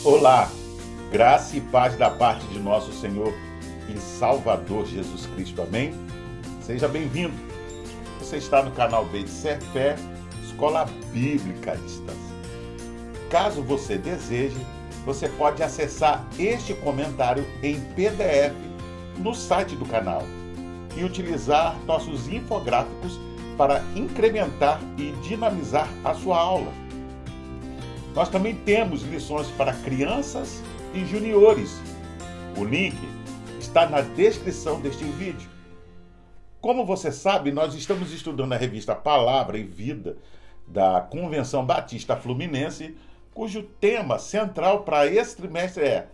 Olá, graça e paz da parte de nosso Senhor e Salvador Jesus Cristo, amém? Seja bem-vindo. Você está no canal B de Fé, Escola Bíblica à Distância. Caso você deseje, você pode acessar este comentário em PDF no site do canal e utilizar nossos infográficos para incrementar e dinamizar a sua aula. Nós também temos lições para crianças e juniores. O link está na descrição deste vídeo. Como você sabe, nós estamos estudando a revista Palavra e Vida da Convenção Batista Fluminense, cujo tema central para esse trimestre é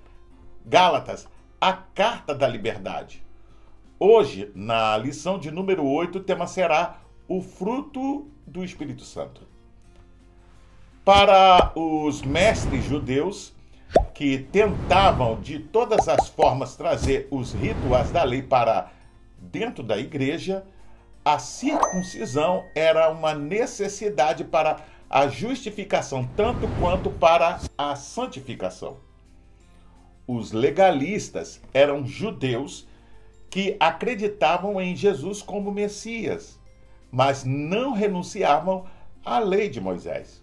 Gálatas, a Carta da Liberdade. Hoje, na lição de número 8, o tema será o fruto do Espírito Santo. Para os mestres judeus que tentavam de todas as formas trazer os rituais da lei para dentro da igreja, a circuncisão era uma necessidade para a justificação, tanto quanto para a santificação. Os legalistas eram judeus que acreditavam em Jesus como Messias, mas não renunciavam à lei de Moisés.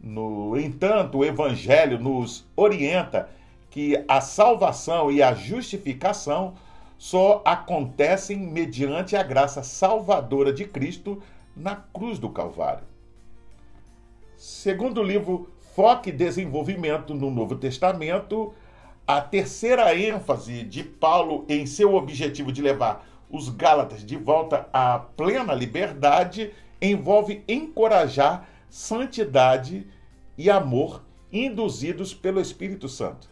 No entanto, o Evangelho nos orienta que a salvação e a justificação só acontecem mediante a graça salvadora de Cristo na cruz do Calvário. Segundo o livro Foco e Desenvolvimento no Novo Testamento, a terceira ênfase de Paulo em seu objetivo de levar os Gálatas de volta à plena liberdade envolve encorajar santidade e amor induzidos pelo Espírito Santo.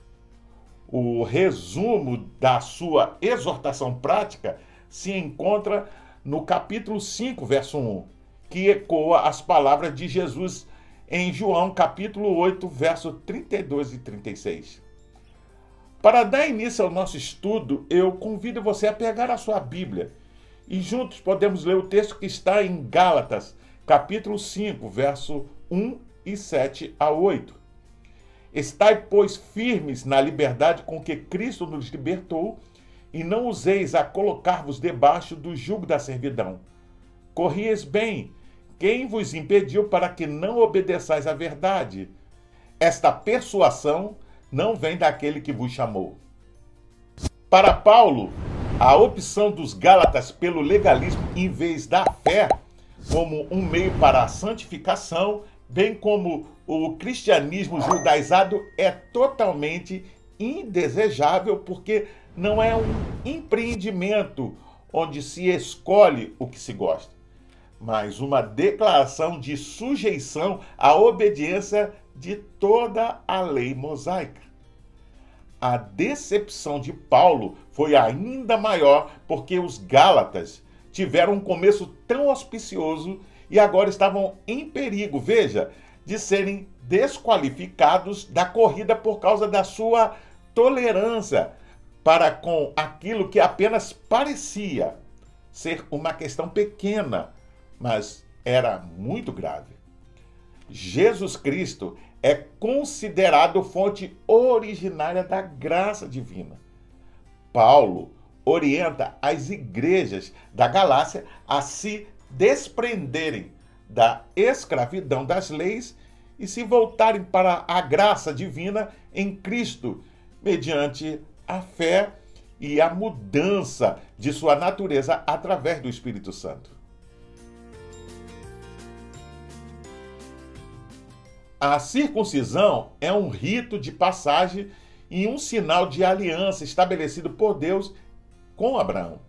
O resumo da sua exortação prática se encontra no capítulo 5, verso 1, que ecoa as palavras de Jesus em João, capítulo 8, verso 32 e 36. Para dar início ao nosso estudo, eu convido você a pegar a sua Bíblia e juntos podemos ler o texto que está em Gálatas, capítulo 5, verso 1 e 7 a 8. Estai, pois, firmes na liberdade com que Cristo nos libertou, e não useis a colocar-vos debaixo do jugo da servidão. Corrieis bem, quem vos impediu para que não obedeçais à verdade? Esta persuasão não vem daquele que vos chamou. Para Paulo, a opção dos Gálatas pelo legalismo em vez da fé, como um meio para a santificação, bem como o cristianismo judaizado, é totalmente indesejável, porque não é um empreendimento onde se escolhe o que se gosta, mas uma declaração de sujeição à obediência de toda a lei mosaica. A decepção de Paulo foi ainda maior porque os Gálatas tiveram um começo tão auspicioso e agora estavam em perigo, veja, de serem desqualificados da corrida por causa da sua tolerância para com aquilo que apenas parecia ser uma questão pequena, mas era muito grave. Jesus Cristo é considerado fonte originária da graça divina. Paulo orienta as igrejas da Galácia a se desprenderem da escravidão das leis e se voltarem para a graça divina em Cristo, mediante a fé e a mudança de sua natureza através do Espírito Santo. A circuncisão é um rito de passagem e um sinal de aliança estabelecido por Deus com Abraão,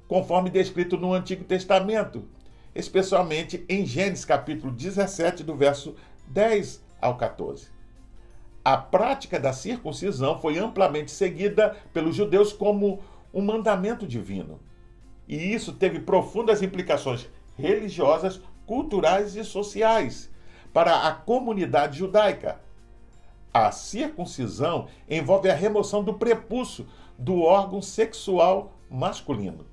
conforme descrito no Antigo Testamento, especialmente em Gênesis capítulo 17, do verso 10 ao 14. A prática da circuncisão foi amplamente seguida pelos judeus como um mandamento divino. E isso teve profundas implicações religiosas, culturais e sociais para a comunidade judaica. A circuncisão envolve a remoção do prepúcio do órgão sexual masculino.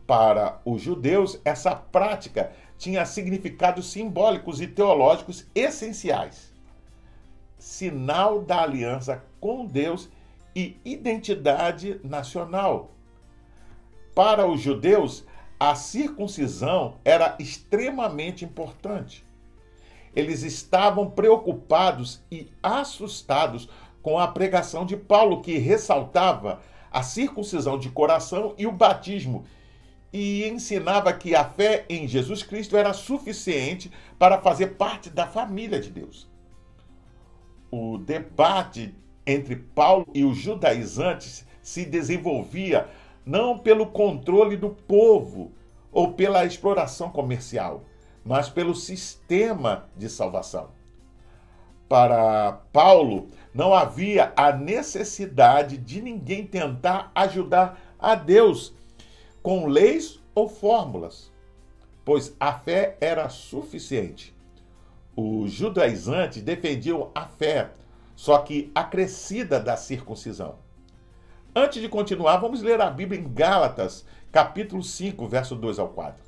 Para os judeus, essa prática tinha significados simbólicos e teológicos essenciais. Se sinal da aliança com Deus e identidade nacional. Para os judeus, a circuncisão era extremamente importante. Eles estavam preocupados e assustados com a pregação de Paulo, que ressaltava a circuncisão de coração e o batismo, e ensinava que a fé em Jesus Cristo era suficiente para fazer parte da família de Deus. O debate entre Paulo e os judaizantes se desenvolvia não pelo controle do povo ou pela exploração comercial, mas pelo sistema de salvação. Para Paulo, não havia a necessidade de ninguém tentar ajudar a Deus com leis ou fórmulas, pois a fé era suficiente. Os judaizantes defendiam a fé, só que acrescida da circuncisão. Antes de continuar, vamos ler a Bíblia em Gálatas, capítulo 5, verso 2 ao 4.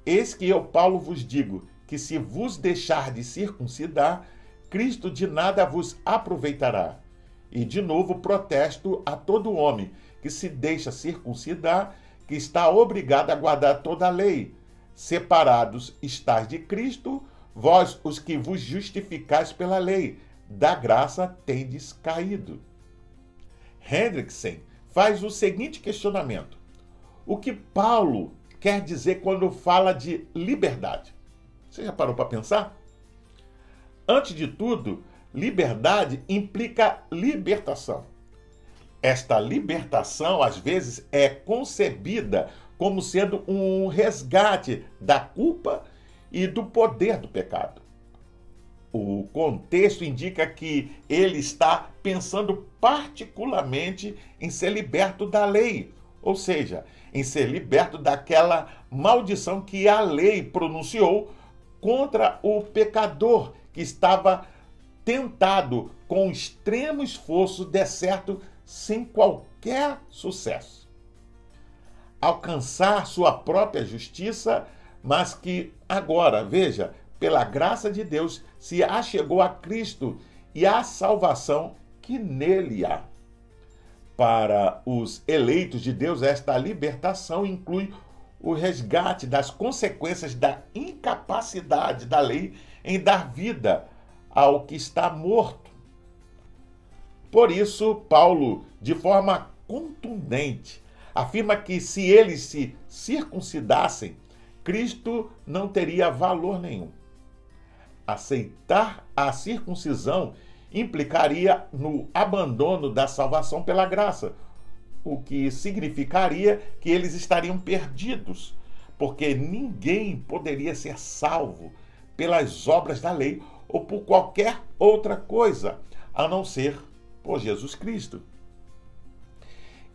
Eis que eu, Paulo, vos digo, que se vos deixar de circuncidar, Cristo de nada vos aproveitará. E de novo protesto a todo homem que se deixa circuncidar, que está obrigado a guardar toda a lei. Separados estáis de Cristo, vós os que vos justificais pela lei, da graça tendes caído. Hendrickson faz o seguinte questionamento: o que Paulo quer dizer quando fala de liberdade? Você já parou para pensar? Antes de tudo, liberdade implica libertação. Esta libertação, às vezes, é concebida como sendo um resgate da culpa e do poder do pecado. O contexto indica que ele está pensando particularmente em ser liberto da lei, ou seja, em ser liberto daquela maldição que a lei pronunciou contra o pecador que estava tentado com extremo esforço, de certo, sem qualquer sucesso. Alcançar sua própria justiça, mas que agora, veja, pela graça de Deus, se achegou a Cristo e à salvação que nele há. Para os eleitos de Deus, esta libertação inclui o resgate das consequências da incapacidade da lei em dar vida ao que está morto. Por isso, Paulo, de forma contundente, afirma que se eles se circuncidassem, Cristo não teria valor nenhum. Aceitar a circuncisão implicaria no abandono da salvação pela graça, o que significaria que eles estariam perdidos, porque ninguém poderia ser salvo pelas obras da lei ou por qualquer outra coisa, a não ser por Jesus Cristo.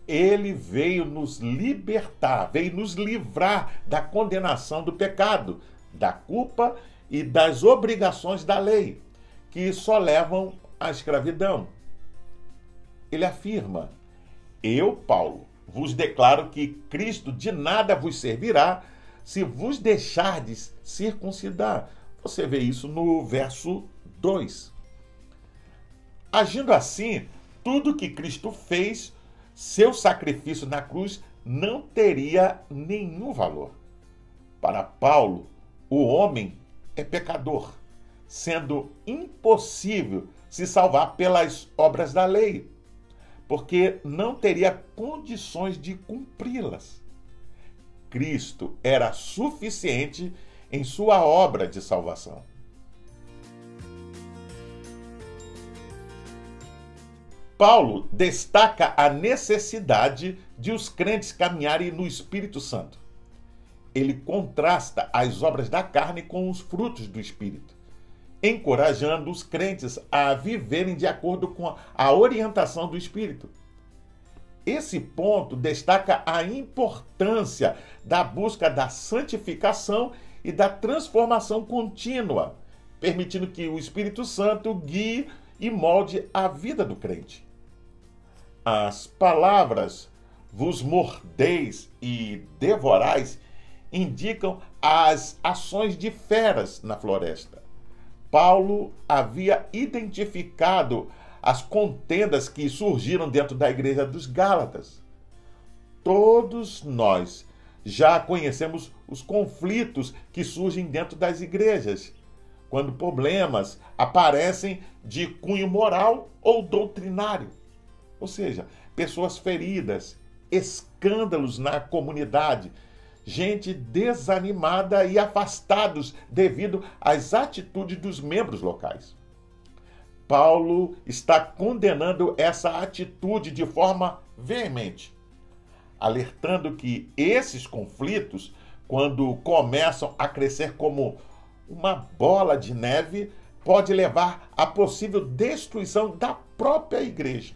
Ele veio nos libertar, veio nos livrar da condenação do pecado, da culpa e das obrigações da lei, que só levam à escravidão. Ele afirma: eu, Paulo, vos declaro que Cristo de nada vos servirá se vos deixardes circuncidar. Você vê isso no verso 2. Agindo assim, tudo que Cristo fez, seu sacrifício na cruz, não teria nenhum valor. Para Paulo, o homem é pecador, sendo impossível se salvar pelas obras da lei, porque não teria condições de cumpri-las. Cristo era suficiente em sua obra de salvação. Paulo destaca a necessidade de os crentes caminharem no Espírito Santo. Ele contrasta as obras da carne com os frutos do Espírito, encorajando os crentes a viverem de acordo com a orientação do Espírito. Esse ponto destaca a importância da busca da santificação e da transformação contínua, permitindo que o Espírito Santo guie e molde a vida do crente. As palavras vos mordeis e devorais indicam as ações de feras na floresta. Paulo havia identificado as contendas que surgiram dentro da igreja dos Gálatas. Todos nós já conhecemos os conflitos que surgem dentro das igrejas, quando problemas aparecem de cunho moral ou doutrinário. Ou seja, pessoas feridas, escândalos na comunidade, gente desanimada e afastados devido às atitudes dos membros locais. Paulo está condenando essa atitude de forma veemente, alertando que esses conflitos, quando começam a crescer como uma bola de neve, pode levar à possível destruição da própria igreja.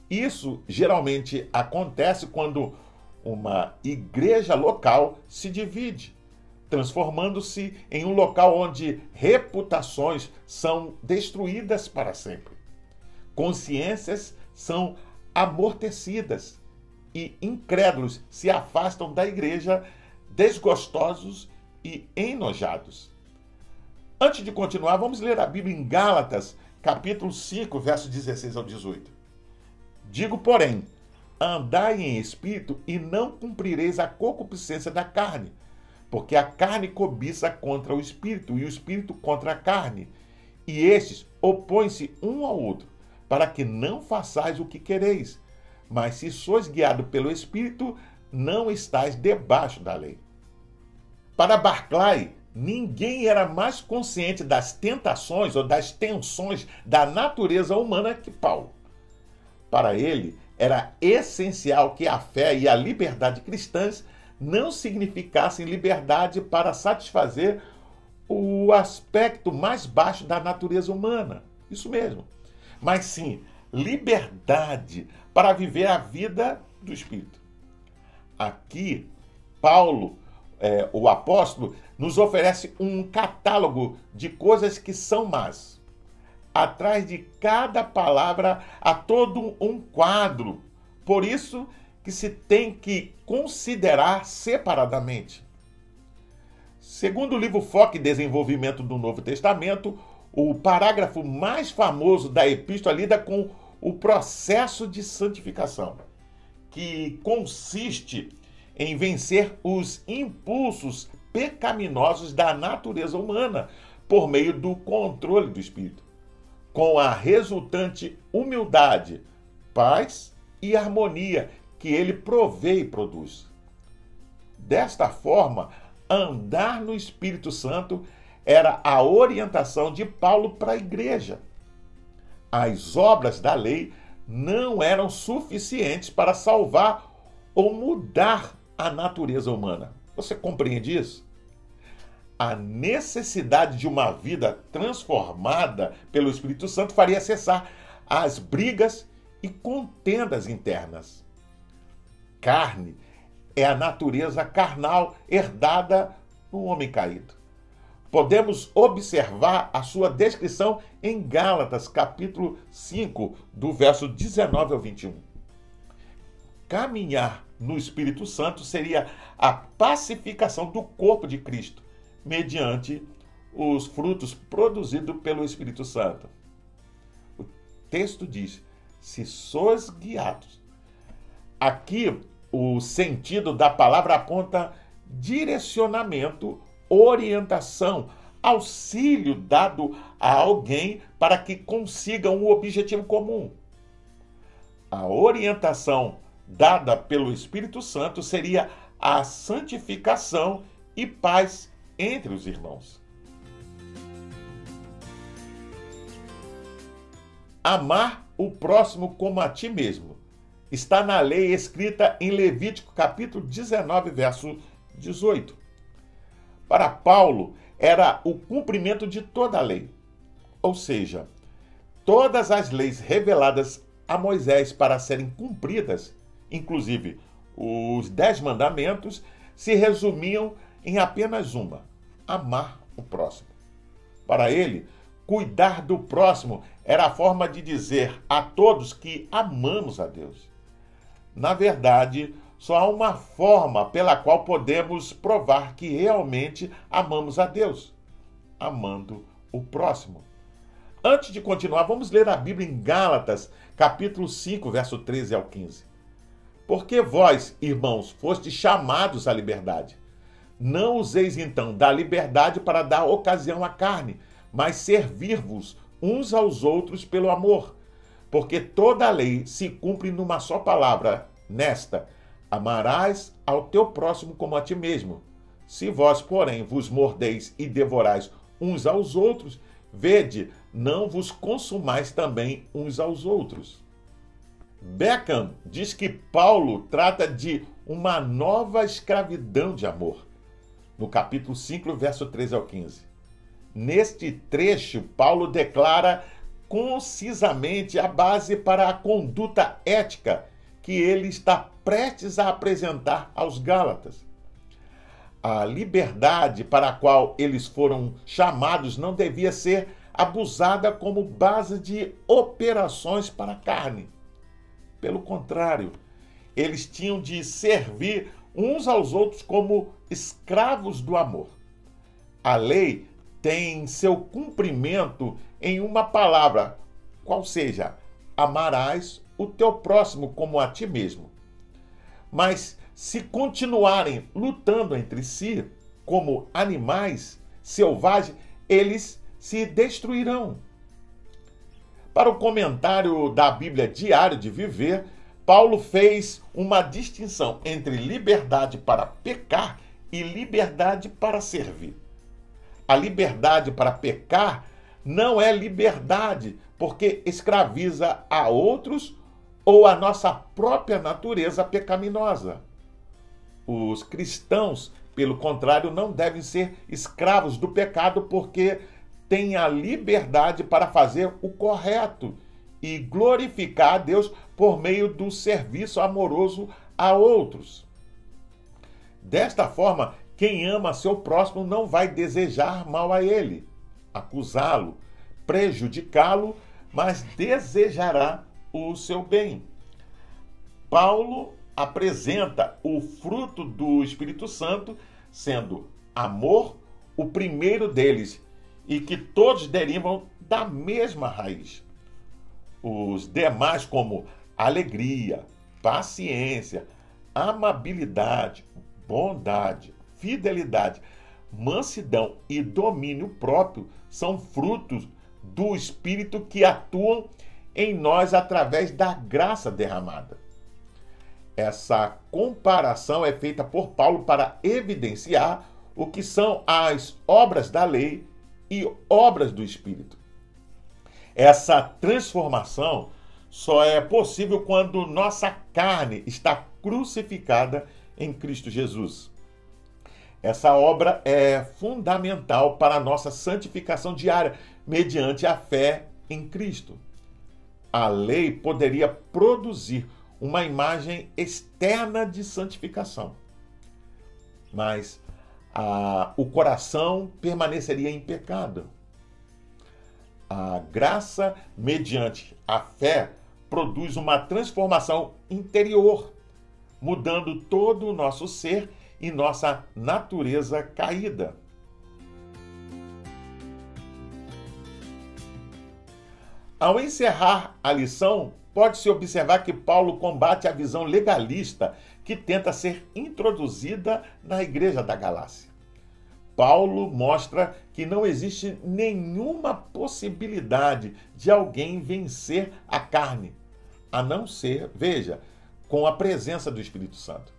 Isso geralmente acontece quando uma igreja local se divide, transformando-se em um local onde reputações são destruídas para sempre. Consciências são amortecidas e incrédulos se afastam da igreja, desgostosos e enojados. Antes de continuar, vamos ler a Bíblia em Gálatas, capítulo 5, versos 16 ao 18. Digo, porém, andai em espírito e não cumprireis a concupiscência da carne, porque a carne cobiça contra o espírito e o espírito contra a carne, e estes opõem-se um ao outro, para que não façais o que quereis. Mas se sois guiado pelo espírito, não estáis debaixo da lei. Para Barclay, ninguém era mais consciente das tentações ou das tensões da natureza humana que Paulo. Para ele, era essencial que a fé e a liberdade cristãs não significassem liberdade para satisfazer o aspecto mais baixo da natureza humana. Isso mesmo. Mas sim, liberdade para viver a vida do Espírito. Aqui, Paulo, o apóstolo, nos oferece um catálogo de coisas que são más. Atrás de cada palavra há todo um quadro. Por isso que se tem que considerar separadamente. Segundo o livro Foco e Desenvolvimento do Novo Testamento, o parágrafo mais famoso da epístola lida com o processo de santificação, que consiste em vencer os impulsos pecaminosos da natureza humana por meio do controle do Espírito, com a resultante humildade, paz e harmonia que ele provê e produz. Desta forma, andar no Espírito Santo era a orientação de Paulo para a igreja. As obras da lei não eram suficientes para salvar ou mudar a natureza humana. Você compreende isso? A necessidade de uma vida transformada pelo Espírito Santo faria cessar as brigas e contendas internas. Carne é a natureza carnal herdada no homem caído. Podemos observar a sua descrição em Gálatas, capítulo 5, do verso 19 ao 21. Caminhar no Espírito Santo seria a pacificação do corpo de Cristo, mediante os frutos produzidos pelo Espírito Santo. O texto diz, se sois guiados. Aqui, o sentido da palavra aponta direcionamento, orientação, auxílio dado a alguém para que consiga um objetivo comum. A orientação dada pelo Espírito Santo seria a santificação e paz entre os irmãos. Amar o próximo como a ti mesmo está na lei escrita em Levítico, capítulo 19, verso 18. Para Paulo, era o cumprimento de toda a lei. Ou seja, todas as leis reveladas a Moisés para serem cumpridas, inclusive os 10 mandamentos, se resumiam em apenas uma: amar o próximo. Para ele, cuidar do próximo era a forma de dizer a todos que amamos a Deus. Na verdade, só há uma forma pela qual podemos provar que realmente amamos a Deus: amando o próximo. Antes de continuar, vamos ler a Bíblia em Gálatas, capítulo 5, verso 13 ao 15. Porque vós, irmãos, fostes chamados à liberdade. Não useis então da liberdade para dar ocasião à carne, mas servir-vos uns aos outros pelo amor. Porque toda a lei se cumpre numa só palavra, nesta: amarás ao teu próximo como a ti mesmo. Se vós, porém, vos mordeis e devorais uns aos outros, vede, não vos consumais também uns aos outros. Beckham diz que Paulo trata de uma nova escravidão de amor, no capítulo 5, verso 13 ao 15. Neste trecho, Paulo declara concisamente a base para a conduta ética que ele está prestes a apresentar aos Gálatas. A liberdade para a qual eles foram chamados não devia ser abusada como base de operações para a carne. Pelo contrário, eles tinham de servir uns aos outros como escravos do amor. A lei tem seu cumprimento em uma palavra, qual seja: amarás o teu próximo como a ti mesmo. Mas se continuarem lutando entre si como animais selvagens, eles se destruirão. Para o comentário da Bíblia Diário de Viver, Paulo fez uma distinção entre liberdade para pecar e liberdade para servir. A liberdade para pecar não é liberdade porque escraviza a outros ou a nossa própria natureza pecaminosa. Os cristãos, pelo contrário, não devem ser escravos do pecado porque têm a liberdade para fazer o correto e glorificar a Deus por meio do serviço amoroso a outros. Desta forma, quem ama seu próximo não vai desejar mal a ele, acusá-lo, prejudicá-lo, mas desejará o seu bem. Paulo apresenta o fruto do Espírito Santo, sendo amor o primeiro deles, e que todos derivam da mesma raiz. Os demais, como alegria, paciência, amabilidade, bondade, fidelidade, mansidão e domínio próprio, são frutos do Espírito que atuam em nós através da graça derramada. Essa comparação é feita por Paulo para evidenciar o que são as obras da lei e obras do Espírito. Essa transformação só é possível quando nossa carne está crucificada em Cristo Jesus. Essa obra é fundamental para a nossa santificação diária, mediante a fé em Cristo. A lei poderia produzir uma imagem externa de santificação, mas o coração permaneceria em pecado. A graça, mediante a fé, produz uma transformação interior, mudando todo o nosso ser e nossa natureza caída. Ao encerrar a lição, pode-se observar que Paulo combate a visão legalista que tenta ser introduzida na igreja da Galácia. Paulo mostra que não existe nenhuma possibilidade de alguém vencer a carne, a não ser, veja, com a presença do Espírito Santo.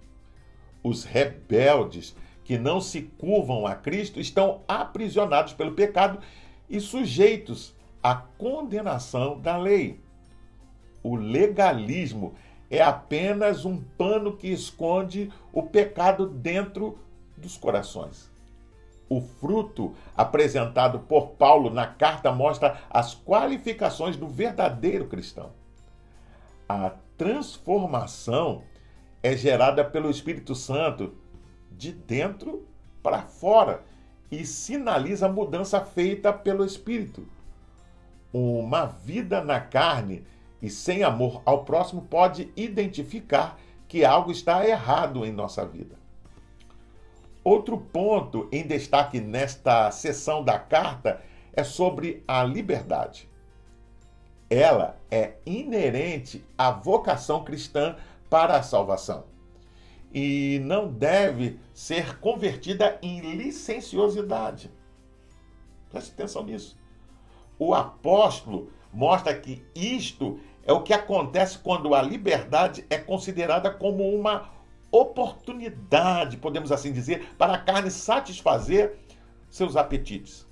Os rebeldes que não se curvam a Cristo estão aprisionados pelo pecado e sujeitos à condenação da lei. O legalismo é apenas um pano que esconde o pecado dentro dos corações. O fruto apresentado por Paulo na carta mostra as qualificações do verdadeiro cristão. A transformação é gerada pelo Espírito Santo de dentro para fora e sinaliza a mudança feita pelo Espírito. Uma vida na carne e sem amor ao próximo pode identificar que algo está errado em nossa vida. Outro ponto em destaque nesta seção da carta é sobre a liberdade. Ela é inerente à vocação cristã para a salvação e não deve ser convertida em licenciosidade. Preste atenção nisso. O apóstolo mostra que isto é o que acontece quando a liberdade é considerada como uma oportunidade, podemos assim dizer, para a carne satisfazer seus apetites.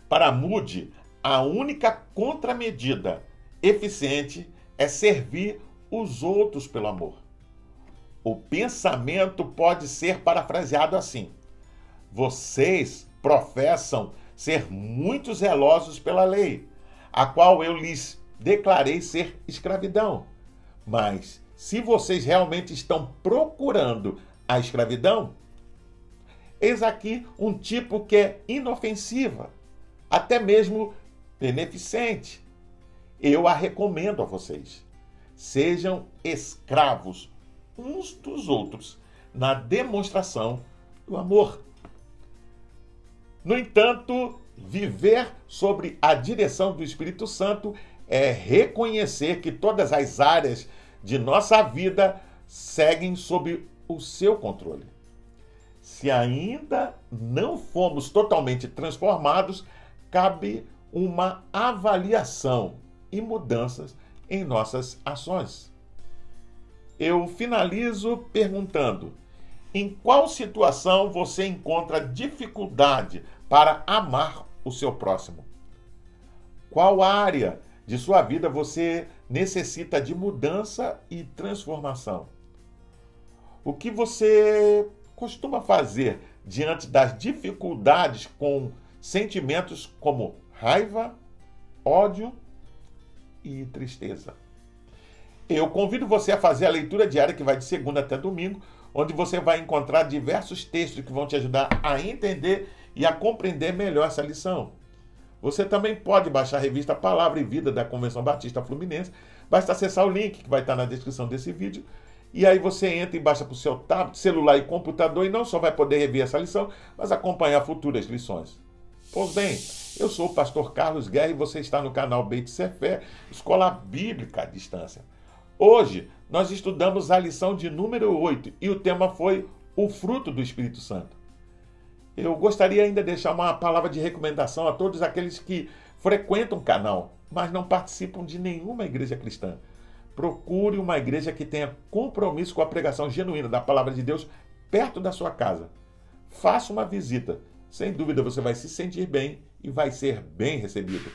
Para Moody, a única contramedida eficiente é servir os outros pelo amor. O pensamento pode ser parafraseado assim: vocês professam ser muito zelosos pela lei, a qual eu lhes declarei ser escravidão. Mas se vocês realmente estão procurando a escravidão, eis aqui um tipo que é inofensiva, até mesmo beneficente. Eu a recomendo a vocês. Sejam escravos uns dos outros na demonstração do amor. No entanto, viver sobre a direção do Espírito Santo é reconhecer que todas as áreas de nossa vida seguem sob o seu controle. Se ainda não fomos totalmente transformados, cabe uma avaliação e mudanças em nossas ações. Eu finalizo perguntando: em qual situação você encontra dificuldade para amar o seu próximo? Qual área de sua vida você necessita de mudança e transformação? O que você costuma fazer diante das dificuldades com sentimentos como raiva, ódio e tristeza? Eu convido você a fazer a leitura diária que vai de segunda até domingo, onde você vai encontrar diversos textos que vão te ajudar a entender e a compreender melhor essa lição. Você também pode baixar a revista Palavra e Vida da Convenção Batista Fluminense. Basta acessar o link que vai estar na descrição desse vídeo. E aí você entra e baixa para o seu tablet, celular e computador e não só vai poder rever essa lição, mas acompanhar futuras lições. Pois bem, eu sou o pastor Carlos Guerra e você está no canal Beit Sefer, Escola Bíblica à Distância. Hoje nós estudamos a lição de número 8 e o tema foi o fruto do Espírito Santo. Eu gostaria ainda de deixar uma palavra de recomendação a todos aqueles que frequentam o canal, mas não participam de nenhuma igreja cristã. Procure uma igreja que tenha compromisso com a pregação genuína da palavra de Deus perto da sua casa. Faça uma visita. Sem dúvida você vai se sentir bem e vai ser bem recebido.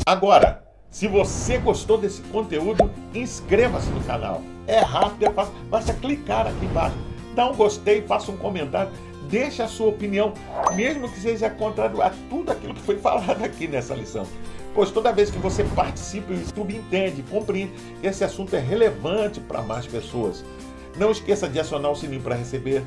Agora, se você gostou desse conteúdo, inscreva-se no canal. É rápido, é fácil. Basta clicar aqui embaixo. Dá um gostei, faça um comentário. Deixe a sua opinião, mesmo que seja contrário a tudo aquilo que foi falado aqui nessa lição. Pois toda vez que você participa, o YouTube entende, compreende que esse assunto é relevante para mais pessoas. Não esqueça de acionar o sininho para receber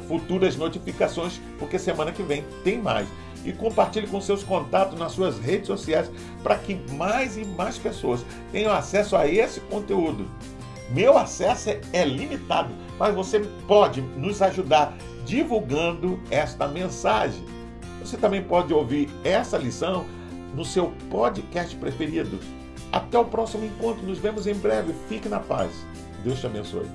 futuras notificações, porque semana que vem tem mais. E compartilhe com seus contatos nas suas redes sociais para que mais e mais pessoas tenham acesso a esse conteúdo. Meu acesso é limitado, mas você pode nos ajudar divulgando esta mensagem. Você também pode ouvir essa lição no seu podcast preferido. Até o próximo encontro, nos vemos em breve. Fique na paz. Deus te abençoe.